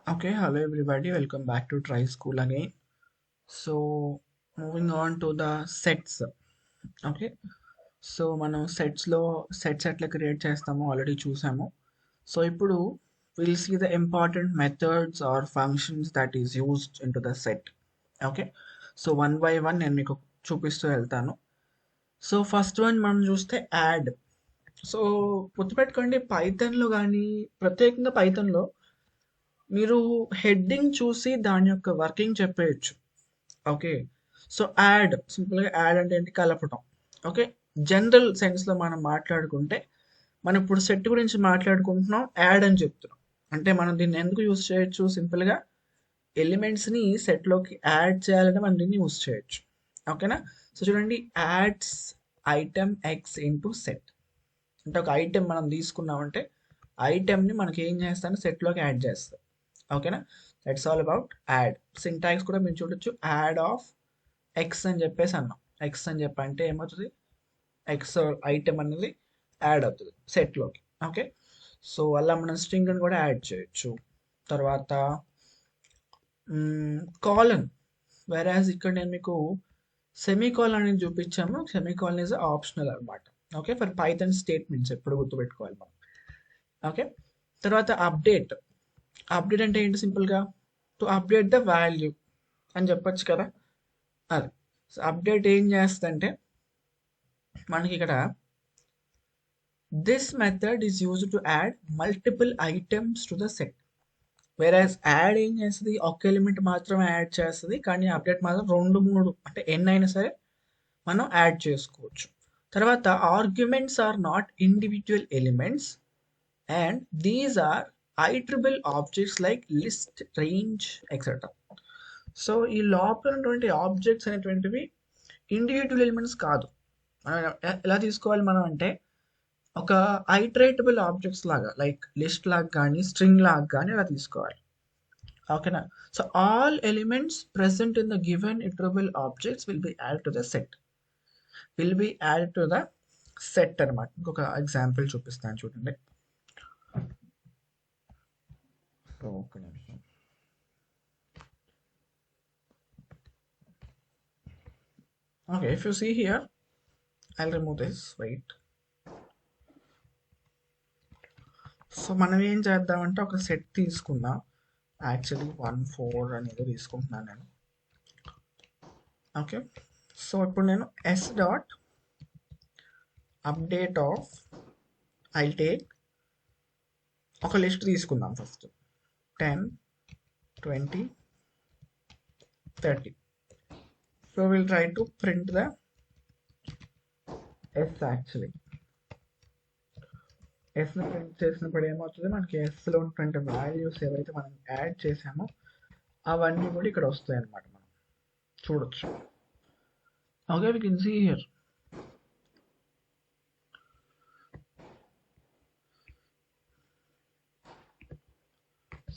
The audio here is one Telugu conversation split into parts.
Okay, hello everybody, welcome back to Try School again. So, moving on to the sets. Okay, so మనం సెట్స్లో సెట్స్ ఎట్లా క్రియేట్ చేస్తామో ఆల్రెడీ చూసాము. సో ఇప్పుడు will see the important methods or functions that is used in to the set. Okay, so one by one నేను మీకు చూపిస్తూ వెళ్తాను. సో ఫస్ట్ వన్ మనం చూస్తే యాడ్. సో గుర్తుపెట్టుకోండి, పైథాన్లో కానీ ప్రత్యేకంగా పైథాన్లో మీరు హెడ్డింగ్ చూసి దాని యొక్క వర్కింగ్ చెప్పేయచ్చు. ఓకే, సో యాడ్ సింపుల్గా యాడ్ అంటే ఏంటి, కలపటం. ఓకే, జనరల్ సెన్స్లో మనం మాట్లాడుకుంటే మనం ఇప్పుడు సెట్ గురించి మాట్లాడుకుంటున్నాం, యాడ్ అని చెప్తున్నాం. అంటే మనం దీన్ని ఎందుకు యూస్ చేయొచ్చు, సింపుల్గా ఎలిమెంట్స్ని సెట్లోకి యాడ్ చేయాలంటే మనం దీన్ని యూస్ చేయొచ్చు. ఓకేనా, సో చూడండి, ads item X into set. అంటే ఒక ఐటెం మనం తీసుకున్నామంటే ఐటెంని మనకి ఏం చేస్తాను, సెట్లోకి యాడ్ చేస్తాం. ఓకేనా, that's all about add. Syntax కూడా మీరు చూడొచ్చు, యాడ్ ఆఫ్ ఎక్స్ అని చెప్పేసి అన్నాం. ఎక్స్ అని చెప్పంటే ఏమవుతుంది, ఎక్స్ ఐటెం అనేది యాడ్ అవుతుంది సెట్లోకి. ఓకే, సో అలా మనం స్ట్రింగ్ అని కూడా యాడ్ చేయొచ్చు. తర్వాత కాలన్, వెరాజ్ ఇక్కడ నేను మీకు సెమీకాలన్ అనేది చూపించాము. సెమీకాలన్ ఈజ్ ఆప్షనల్ అనమాట. ఓకే, ఫర్ పైథాన్ స్టేట్మెంట్స్ ఎప్పుడు గుర్తుపెట్టుకోవాలి మనం. ఓకే, తర్వాత అప్డేట్. అప్డేట్ అంటే ఏంటి, సింపుల్గా టు అప్డేట్ ద వాల్యూ అని చెప్పొచ్చు కదా. అది సో అప్డేట్ ఏం చేస్తుందంటే మనకి ఇక్కడ this method is used to add multiple items to the set. Whereas add ఏం చేస్తుంది, ఒక ఎలిమెంట్ మాత్రమే యాడ్ చేస్తుంది, కానీ అప్డేట్ మాత్రం 2 3 అంటే ఎన్ని అయినా సరే మనం యాడ్ చేసుకోవచ్చు. తర్వాత arguments are not individual elements and these are iterable objects like list, range etcetera. So ఈ లోపల ఉన్నటువంటి ఆబ్జెక్ట్స్ అనేటువంటివి ఇండివిజువల్ ఎలిమెంట్స్ కాదు. మనం ఎలా తీసుకోవాలి మనం అంటే, ఒక ఐటరేటబుల్ ఆబ్జెక్ట్స్ లాగా, లైక్ లిస్ట్ లాగా కానీ స్ట్రింగ్ లాగా కానీ అలా తీసుకోవాలి. ఓకేనా, so all elements present in the given iterable objects will be add to the set. Will be add to the set అనమాట. ఇంకొక ఎగ్జాంపుల్ చూపిస్తాను చూడండి. ఒక నిమిషం. Okay, if you see here, I'll remove this. Wait. So మనం ఏం చేద్దామంటే ఒక సెట్ తీసుకుందాం. యాక్చువల్లీ 1 4 అనేది తీసుకుంటున్నాను నేను. ఓకే, సో ఇప్పుడు నేను s dot update of I take ఒక లిస్ట్ తీసుకుందాం first, 10 20 30. So will try to print the s. Actually ఎస్ని ప్రింట్ చేసినప్పుడు ఏమవుతుంది, మనకి ఎస్లో ఉన్నటువంటి వాల్యూస్ ఏవైతే మనం యాడ్ చేసామో అవన్నీ కూడా ఇక్కడ వస్తాయి అన్నమాట. మనం చూడొచ్చు. Okay, we can see here.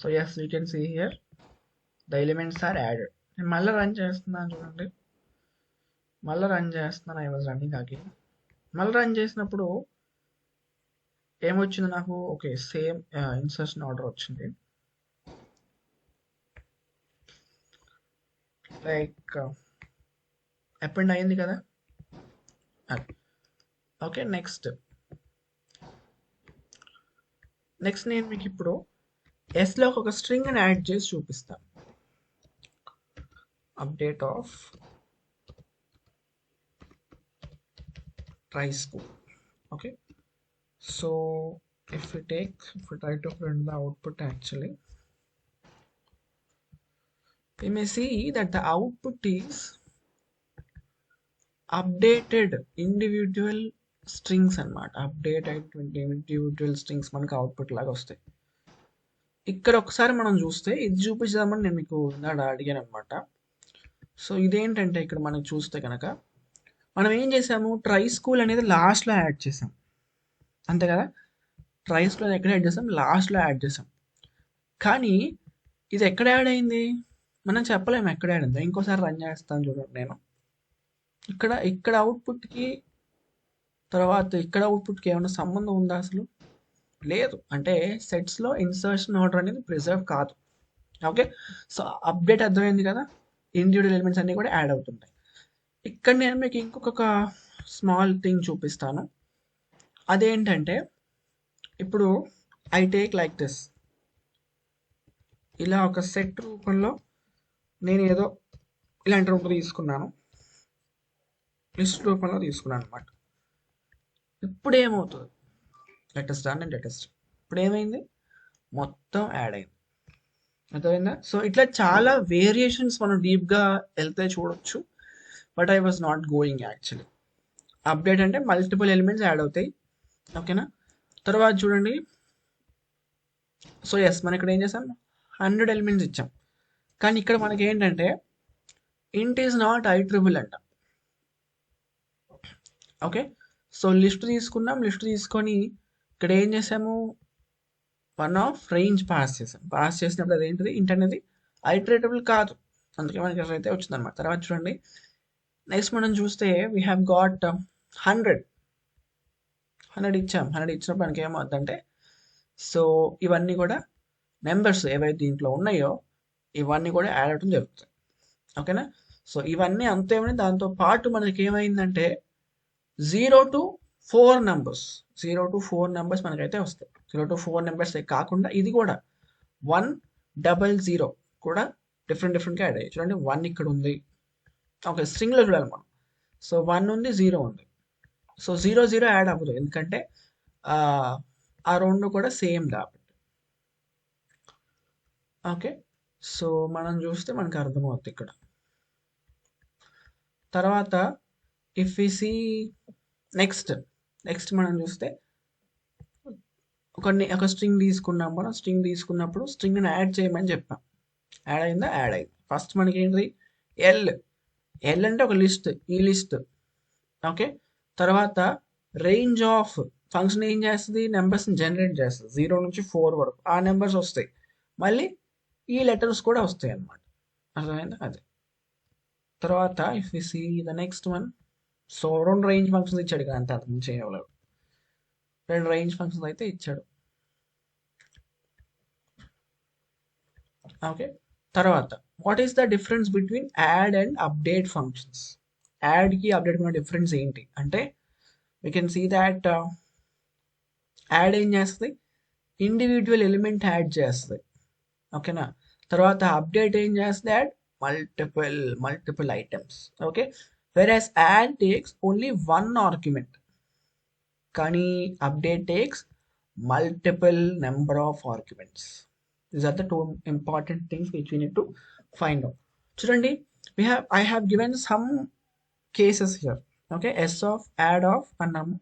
So yes, we can see here the elements are added. నేను మళ్ళీ రన్ చేస్తున్నాను చూడండి, మళ్ళీ రన్ చేస్తున్నాను. I was running again. మళ్ళీ రన్ చేసినప్పుడు ఏమొచ్చింది నాకు, ఓకే సేమ్ ఇన్సర్షన్ ఆర్డర్ వచ్చింది. లైక్ అపెండ్ అయింది కదా. ఓకే, నెక్స్ట్ నేను మీకు ఇప్పుడు ఎస్లో ఒక స్ట్రింగ్ అని యాడ్ చేసి చూపిస్తాను. Update of try school. Okay, so if we try to print the output, actually we may see that the output is updated individual strings అన్నమాట. అప్డేటెడ్ ఇండివిజువల్ స్ట్రింగ్స్ మనకు అవుట్పుట్ లాగా వస్తాయి. ఇక్కడ ఒకసారి మనం చూస్తే ఇది చూపించామని నేను మీకు అడిగాను అనమాట. సో ఇదేంటంటే ఇక్కడ మనం చూస్తే కనుక మనం ఏం చేసాము, ట్రై స్కూల్ అనేది లాస్ట్లో యాడ్ చేసాం, అంతే కదా. ట్రై స్కూల్ ఎక్కడ యాడ్ చేసాం, లాస్ట్లో యాడ్ చేసాం. కానీ ఇది ఎక్కడ యాడ్ అయింది మనం చెప్పలేము ఎక్కడ యాడ్ అయిందో. ఇంకోసారి రన్ చేస్తాను చూడండి. నేను ఇక్కడ అవుట్పుట్కి తర్వాత ఇక్కడ అవుట్పుట్కి ఏమైనా సంబంధం ఉందా, అసలు లేదు. అంటే సెట్స్లో ఇన్సర్షన్ ఆర్డర్ అనేది ప్రిజర్వ్ కాదు. ఓకే. సో అప్డేట్ అర్థమైంది కదా, ఇండివిజువల్ ఎలిమెంట్స్ అన్నీ కూడా యాడ్ అవుతుంటాయి. ఇక్కడ నేను మీకు ఇంకొక స్మాల్ థింగ్ చూపిస్తాను. అదేంటంటే ఇప్పుడు ఐ టేక్ లైక్ దిస్, ఇలా ఒక సెట్ రూపంలో నేను ఏదో ఇలాంటి రూపంలో తీసుకున్నాను, లిస్ట్ రూపంలో తీసుకున్నాను అనమాట. ఇప్పుడు ఏమవుతుంది, లేటెస్ట్ అండ్ లేటెస్ట్, ఇప్పుడు ఏమైంది, మొత్తం యాడ్ అయింది. అర్థమైందా? సో ఇట్లా చాలా వేరియేషన్స్ మనం డీప్గా వెళ్తే చూడొచ్చు. But I was not going actually. Update అంటే మల్టిపుల్ ఎలిమెంట్స్ యాడ్ అవుతాయి. ఓకేనా? తర్వాత చూడండి, సో ఎస్ మనం ఇక్కడ ఏం చేసాం, 100 ఎలిమెంట్స్ ఇచ్చాం. కానీ ఇక్కడ మనకి ఏంటంటే ఇంట్ ఈస్ నాట్ ఐ ట్రిబుల్ అంట. ఓకే. సో లిస్ట్ తీసుకున్నాం, లిస్ట్ తీసుకొని ఇక్కడ ఏం చేసాము, వన్ ఆఫ్ రేంజ్ పాస్ చేసాం. పాస్ చేసినప్పుడు అదేంటిది, ఇంట్ అనేది ఐటరేటబుల్ కాదు, అందుకే మనకి ఎర్రర్ అయితే వచ్చిందనమాట. తర్వాత చూడండి, నెక్స్ట్ మనం చూస్తే వీ హ్యావ్ గాట్ 100 ఇచ్చాం. 100 ఇచ్చినప్పుడు మనకి ఏమవుతుందంటే, సో ఇవన్నీ కూడా నెంబర్స్ ఏవైతే దీంట్లో ఉన్నాయో ఇవన్నీ కూడా యాడ్ అవడం జరుగుతుంది. ఓకేనా? సో ఇవన్నీ అంతేమని దాంతో పాటు మనకి ఏమైందంటే 0 to 4 నెంబర్స్, 0 to 4 నెంబర్స్ మనకైతే వస్తాయి. 0 to 4 నెంబర్స్ కాకుండా ఇది కూడా 100 కూడా డిఫరెంట్గా యాడ్ అయ్యాయి. చూడండి, 1 ఇక్కడ ఉంది. ఓకే, స్ట్రింగ్లో చూడాలి మనం. సో 1 ఉంది, 0 ఉంది. సో 0 యాడ్ అవ్వదు, ఎందుకంటే ఆ రెండు కూడా సేమ్ కాబట్టి. ఓకే. సో మనం చూస్తే మనకు అర్థమవుతుంది ఇక్కడ. తర్వాత ఇఫ్ వి సీ నెక్స్ట్ మనం చూస్తే ఒక స్ట్రింగ్ తీసుకున్నాం. మనం స్ట్రింగ్ తీసుకున్నప్పుడు స్ట్రింగ్ని యాడ్ చేయమని చెప్పాం. యాడ్ అయిందా? యాడ్ అయింది. ఫస్ట్ మనకి ఏంటి, ఎల్ అంటే ఒక లిస్ట్, ఈ లిస్ట్. ఓకే. తర్వాత రేంజ్ ఆఫ్ ఫంక్షన్ ఏం చేస్తుంది, నెంబర్స్ని జనరేట్ చేస్తుంది. 0 నుంచి 4 వరకు ఆ నెంబర్స్ వస్తాయి. మళ్ళీ ఈ లెటర్స్ కూడా వస్తాయి అన్నమాట. అర్థమైందా? అదే. తర్వాత if we see the next one, so 2 range functions ఇచ్చాడు కదా, అంతే, అంతకు మించి చేయగలడు. 2 రేంజ్ ఫంక్షన్స్ అయితే ఇచ్చాడు. ఓకే. తర్వాత what is the difference between add and update functions? యాడ్కి అప్డేట్కి ఉన్న డిఫరెన్స్ ఏంటి అంటే, we can see that add ఏం చేస్తుంది, ఇండివిజువల్ ఎలిమెంట్ యాడ్ చేస్తుంది. ఓకేనా? తర్వాత అప్డేట్ ఏం చేస్తుంది, add multiple items. Okay. వెరాస్ add takes only 1 argument, కానీ update takes multiple number of arguments. These are the 2 important things which we need to find out. చూడండి, I have given some cases here. Okay, s of, add of అన్నాము,